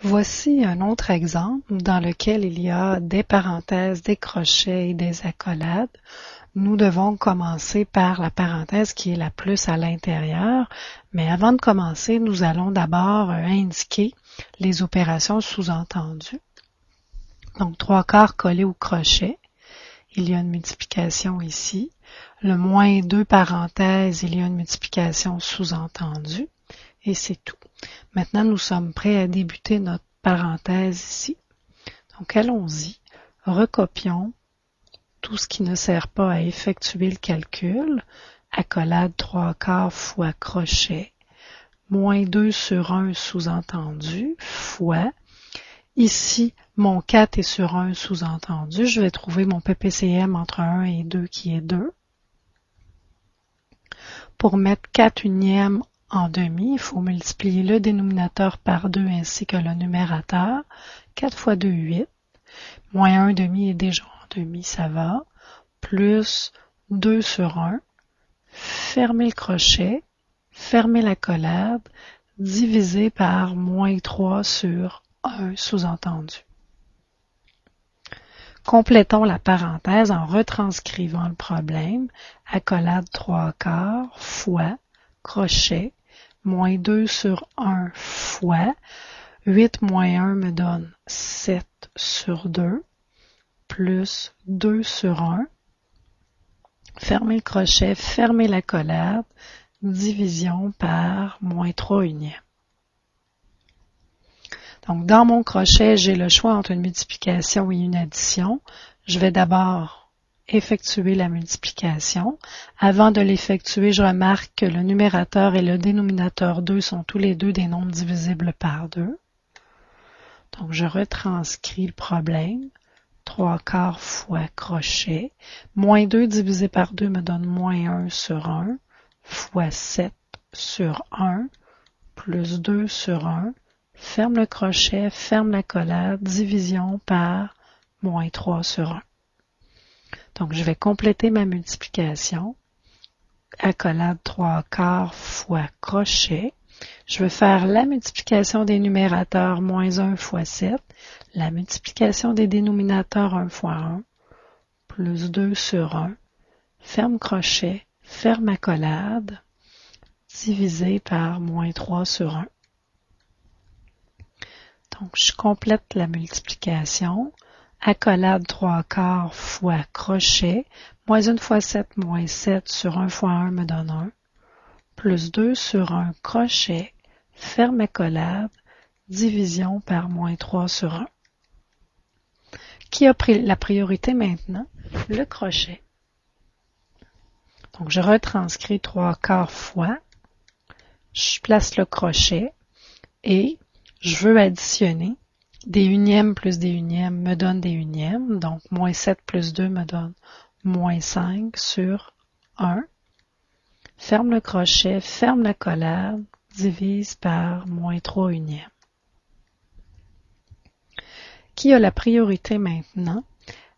Voici un autre exemple dans lequel il y a des parenthèses, des crochets et des accolades. Nous devons commencer par la parenthèse qui est la plus à l'intérieur, mais avant de commencer, nous allons d'abord indiquer les opérations sous-entendues. Donc, 3/4 collé au crochet, il y a une multiplication ici. Le moins 2 parenthèses, il y a une multiplication sous-entendue, et c'est tout. Maintenant, nous sommes prêts à débuter notre parenthèse ici. Donc, allons-y. Recopions tout ce qui ne sert pas à effectuer le calcul. Accolade 3/4 fois crochet, moins 2 sur 1 sous-entendu, fois. Ici, mon 4 est sur 1 sous-entendu. Je vais trouver mon PPCM entre 1 et 2 qui est 2. Pour mettre 4 unièmes en demi, il faut multiplier le dénominateur par 2 ainsi que le numérateur. 4 fois 2, 8. Moins 1 demi est déjà en demi, ça va. Plus 2 sur 1. Fermez le crochet. Fermez l'accolade. Divisé par moins 3 sur 1 sous-entendu. Complétons la parenthèse en retranscrivant le problème. Accolade 3/4 fois crochet, moins 2 sur 1 fois, 8 moins 1 me donne 7 sur 2, plus 2 sur 1, fermez le crochet, fermez l'accolade, division par moins 3 unièmes. Donc, dans mon crochet, j'ai le choix entre une multiplication et une addition. Je vais d'abord effectuer la multiplication. Avant de l'effectuer, je remarque que le numérateur et le dénominateur 2 sont tous les deux des nombres divisibles par 2. Donc, je retranscris le problème. 3/4 fois crochet. Moins 2 divisé par 2 me donne moins 1 sur 1, fois 7 sur 1, plus 2 sur 1. Ferme le crochet, ferme l'accolade, division par moins 3 sur 1. Donc, je vais compléter ma multiplication. Accolade 3/4 fois crochet. Je vais faire la multiplication des numérateurs moins 1 fois 7, la multiplication des dénominateurs 1 fois 1, plus 2 sur 1, ferme crochet, ferme accolade, divisé par moins 3 sur 1. Donc, je complète la multiplication. Accolade 3/4 fois crochet, moins 1 fois 7, moins 7 sur 1 fois 1 me donne 1, plus 2 sur 1 crochet, ferme accolade, division par moins 3 sur 1. Qui a pris la priorité maintenant? Le crochet. Donc, je retranscris 3/4 fois, je place le crochet et je veux additionner. Des unièmes plus des unièmes me donne des unièmes, donc moins 7 plus 2 me donne moins 5 sur 1. Ferme le crochet, ferme l'accolade, divise par moins 3 unièmes. Qui a la priorité maintenant?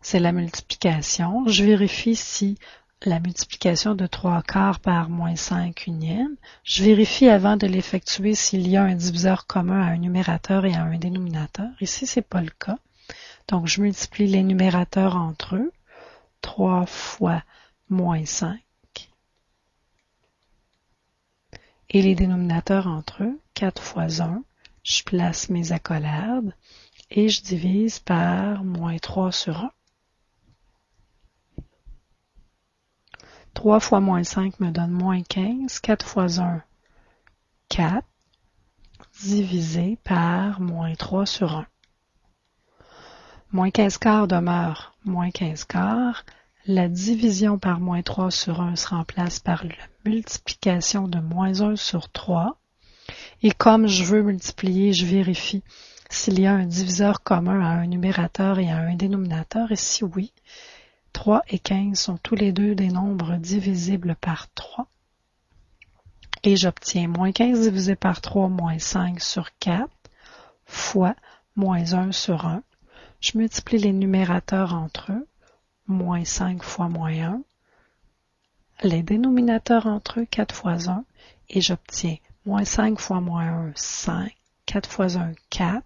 C'est la multiplication. Je vérifie si la multiplication de 3/4 par moins 5 unièmes. Je vérifie avant de l'effectuer s'il y a un diviseur commun à un numérateur et à un dénominateur. Ici, ce n'est pas le cas. Donc, je multiplie les numérateurs entre eux. 3 fois moins 5. Et les dénominateurs entre eux. 4 fois 1. Je place mes accolades et je divise par moins 3 sur 1. 3 fois moins 5 me donne moins 15. 4 fois 1, 4, divisé par moins 3 sur 1. Moins 15 quarts demeure moins 15 quarts. La division par moins 3 sur 1 se remplace par la multiplication de moins 1 sur 3. Et comme je veux multiplier, je vérifie s'il y a un diviseur commun à un numérateur et à un dénominateur. Et si oui, 3 et 15 sont tous les deux des nombres divisibles par 3. Et j'obtiens moins 15 divisé par 3, moins 5 sur 4, fois moins 1 sur 1. Je multiplie les numérateurs entre eux, moins 5 fois moins 1. Les dénominateurs entre eux, 4 fois 1. Et j'obtiens moins 5 fois moins 1, 5. 4 fois 1, 4.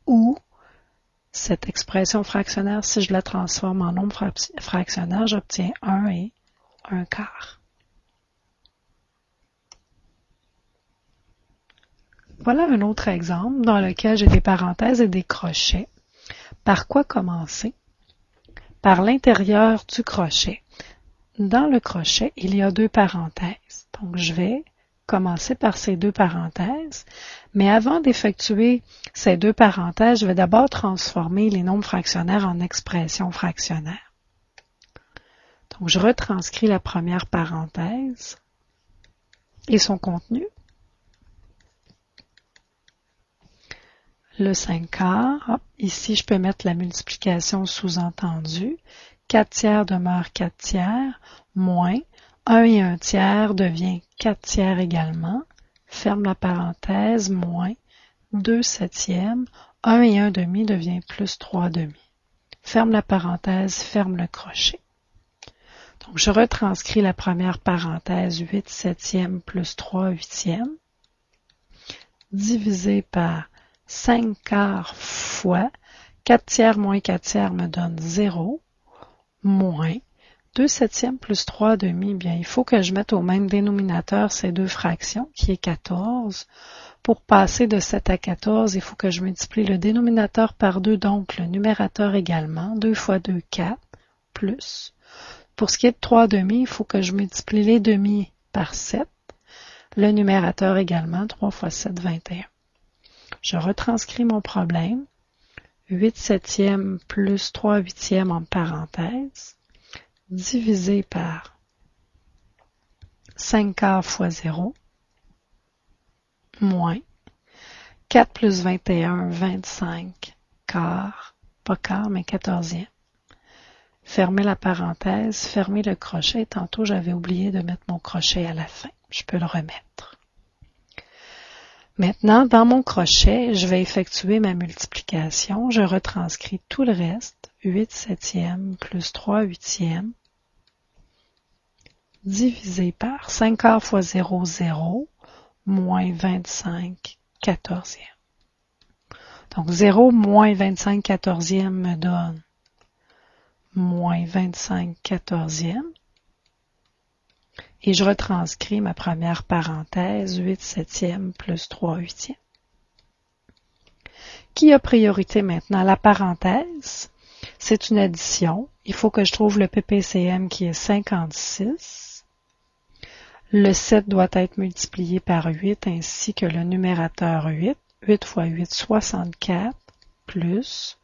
ou cette expression fractionnaire, si je la transforme en nombre fractionnaire, j'obtiens 1 et 1/4. Voilà un autre exemple dans lequel j'ai des parenthèses et des crochets. Par quoi commencer? Par l'intérieur du crochet. Dans le crochet, il y a 2 parenthèses. Donc, je vais commencer par ces 2 parenthèses. Mais avant d'effectuer ces 2 parenthèses, je vais d'abord transformer les nombres fractionnaires en expressions fractionnaires. Donc, je retranscris la première parenthèse et son contenu. Le 5/4, ici je peux mettre la multiplication sous-entendue. 4/3 demeure 4/3, moins 1 et 1/3 devient 4/3 également. Ferme la parenthèse, moins 2/7, 1 et 1/2 devient plus 3/2. Ferme la parenthèse, ferme le crochet. Donc je retranscris la première parenthèse, 8/7 plus 3/8, divisé par 5/4 fois 4/3 moins 4/3 me donne 0, moins 2/7 plus 3/2, bien il faut que je mette au même dénominateur ces 2 fractions, qui est 14. Pour passer de 7 à 14, il faut que je multiplie le dénominateur par 2, donc le numérateur également. 2 fois 2, 4, plus. Pour ce qui est de 3/2, il faut que je multiplie les demi par 7. Le numérateur également, 3 fois 7, 21. Je retranscris mon problème. 8/7 plus 3/8 en parenthèse, divisé par 5/4 fois 0, moins 4 plus 21, 25 quart, pas quart, mais 14e. Fermez la parenthèse, fermez le crochet. Tantôt, j'avais oublié de mettre mon crochet à la fin. Je peux le remettre. Maintenant, dans mon crochet, je vais effectuer ma multiplication. Je retranscris tout le reste. 8/7 plus 3/8 divisé par 5/4 fois 0, 0, moins 25 14e. Donc 0 moins 25 14e me donne moins 25 14e. Et je retranscris ma première parenthèse, 8/7 plus 3/8. Qui a priorité maintenant? La parenthèse, c'est une addition. Il faut que je trouve le PPCM qui est 56. Le 7 doit être multiplié par 8 ainsi que le numérateur 8. 8 fois 8, 64, plus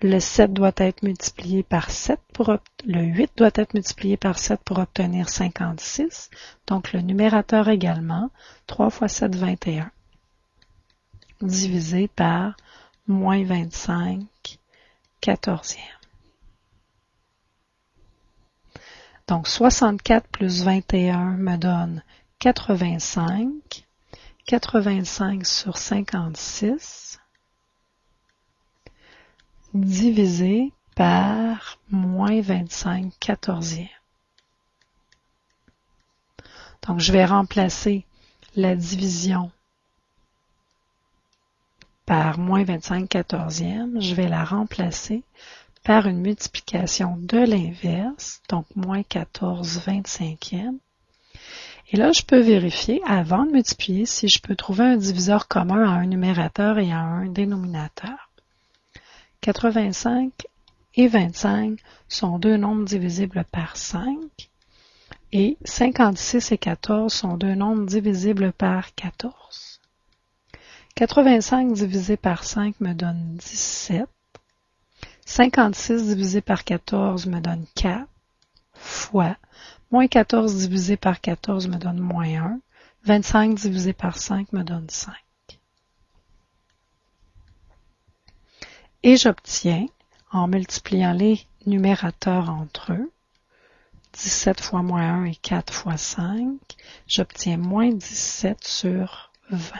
le 7 doit être multiplié par 7 le 8 doit être multiplié par 7 pour obtenir 56. Donc le numérateur également, 3 fois 7, 21, divisé par moins 25 14e. Donc 64 plus 21 me donne 85. 85 sur 56 divisé par moins 25 14e. Donc, je vais remplacer la division par moins 25 14e. Je vais la remplacer par une multiplication de l'inverse, donc moins 14 25e. Et là, je peux vérifier, avant de multiplier, si je peux trouver un diviseur commun à un numérateur et à un dénominateur. 85 et 25 sont 2 nombres divisibles par 5 et 56 et 14 sont 2 nombres divisibles par 14. 85 divisé par 5 me donne 17. 56 divisé par 14 me donne 4 fois moins 14 divisé par 14 me donne moins 1. 25 divisé par 5 me donne 5. Et j'obtiens, en multipliant les numérateurs entre eux, 17 fois moins 1 et 4 fois 5, j'obtiens moins 17 sur 20.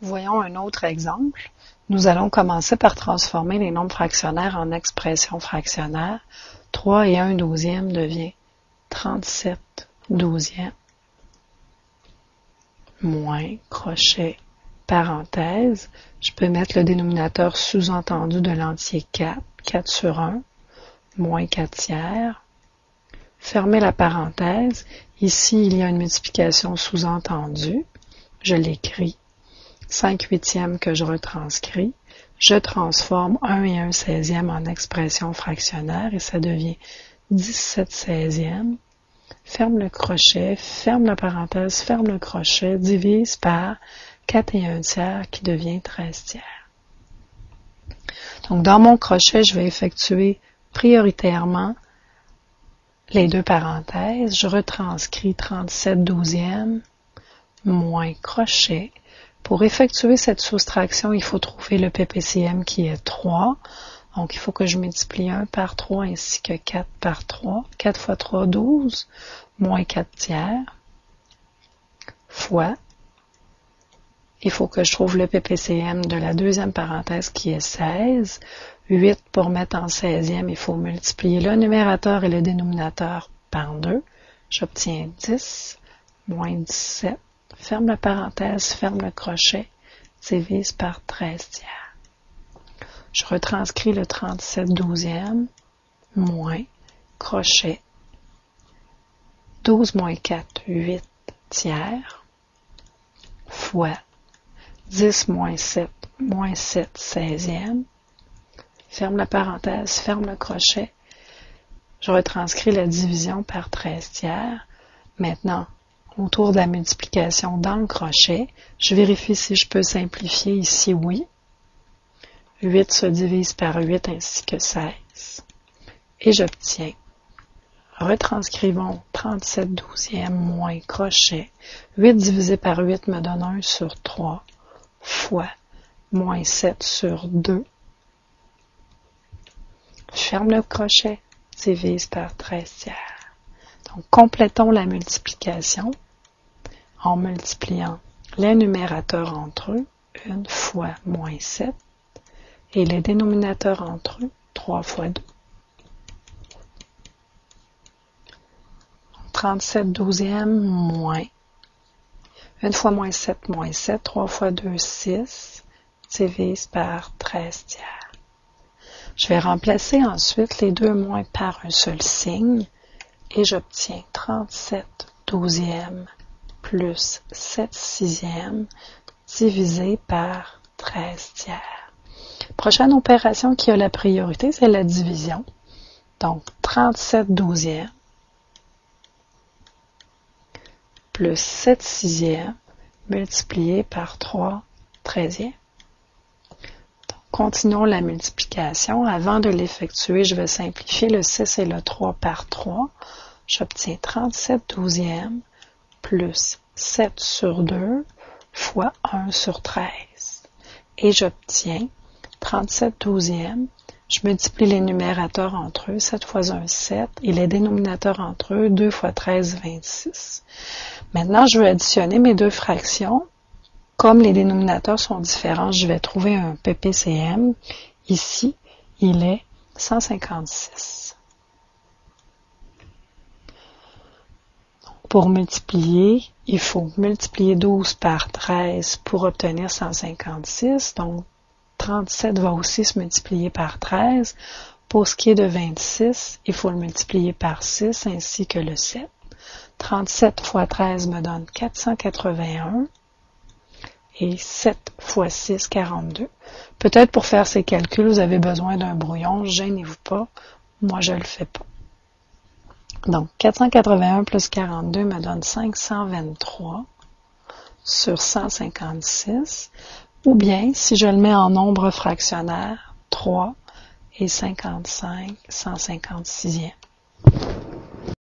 Voyons un autre exemple. Nous allons commencer par transformer les nombres fractionnaires en expressions fractionnaires. 3 et 1 douzième devient 37 douzièmes, moins crochet parenthèse, je peux mettre le dénominateur sous-entendu de l'entier 4, 4 sur 1, moins 4 tiers. Fermer la parenthèse. Ici, il y a une multiplication sous-entendue. Je l'écris. 5 huitièmes que je retranscris. Je transforme 1 et 1 16e en expression fractionnaire et ça devient 17 16e. Ferme le crochet, ferme la parenthèse, ferme le crochet, divise par 4 et 1 tiers qui devient 13 tiers. Donc, dans mon crochet, je vais effectuer prioritairement les deux parenthèses. Je retranscris 37 douzièmes moins crochet. Pour effectuer cette soustraction, il faut trouver le PPCM qui est 3. Donc, il faut que je multiplie 1 par 3 ainsi que 4 par 3. 4 fois 3, 12, moins 4 tiers, fois. Il faut que je trouve le PPCM de la deuxième parenthèse qui est 16. 8 pour mettre en 16e, il faut multiplier le numérateur et le dénominateur par 2. J'obtiens 10 moins 17. Ferme la parenthèse, ferme le crochet, divise par 13 tiers. Je retranscris le 37 douzièmes, moins, crochet, 12 moins 4, 8 tiers, fois 10 moins 7 16e. Ferme la parenthèse, ferme le crochet. Je retranscris la division par 13 tiers. Maintenant, autour de la multiplication dans le crochet, je vérifie si je peux simplifier ici, oui. 8 se divise par 8 ainsi que 16. Et j'obtiens, retranscrivons 37 douzièmes moins crochet. 8 divisé par 8 me donne 1 sur 3 fois moins 7 sur 2. Je ferme le crochet, divise par 13 tiers. Donc, complétons la multiplication en multipliant les numérateurs entre eux, 1 fois moins 7, et les dénominateurs entre eux, 3 fois 2. 37 douzièmes moins 1 fois moins 7, 3 fois 2, 6, divise par 13 tiers. Je vais remplacer ensuite les deux moins par un seul signe et j'obtiens 37 douzièmes plus 7 sixièmes divisé par 13 tiers. Prochaine opération qui a la priorité, c'est la division. Donc, 37 douzièmes plus 7 sixièmes multiplié par 3 treizièmes. Continuons la multiplication. Avant de l'effectuer, je vais simplifier le 6 et le 3 par 3. J'obtiens 37 douzièmes plus 7 sur 2 fois 1 sur 13. Et j'obtiens 37 douzièmes. Je multiplie les numérateurs entre eux, 7 fois 1, 7, et les dénominateurs entre eux, 2 fois 13, 26. Maintenant, je vais additionner mes deux fractions. Comme les dénominateurs sont différents, je vais trouver un PPCM. Ici, il est 156. Pour multiplier, il faut multiplier 12 par 13 pour obtenir 156. Donc, 37 va aussi se multiplier par 13. Pour ce qui est de 26, il faut le multiplier par 6 ainsi que le 7. 37 fois 13 me donne 481. Et 7 fois 6, 42. Peut-être pour faire ces calculs, vous avez besoin d'un brouillon. Gênez-vous pas. Moi, je le fais pas. Donc, 481 plus 42 me donne 523 sur 156. Ou bien, si je le mets en nombre fractionnaire, 3 et 55, 156e.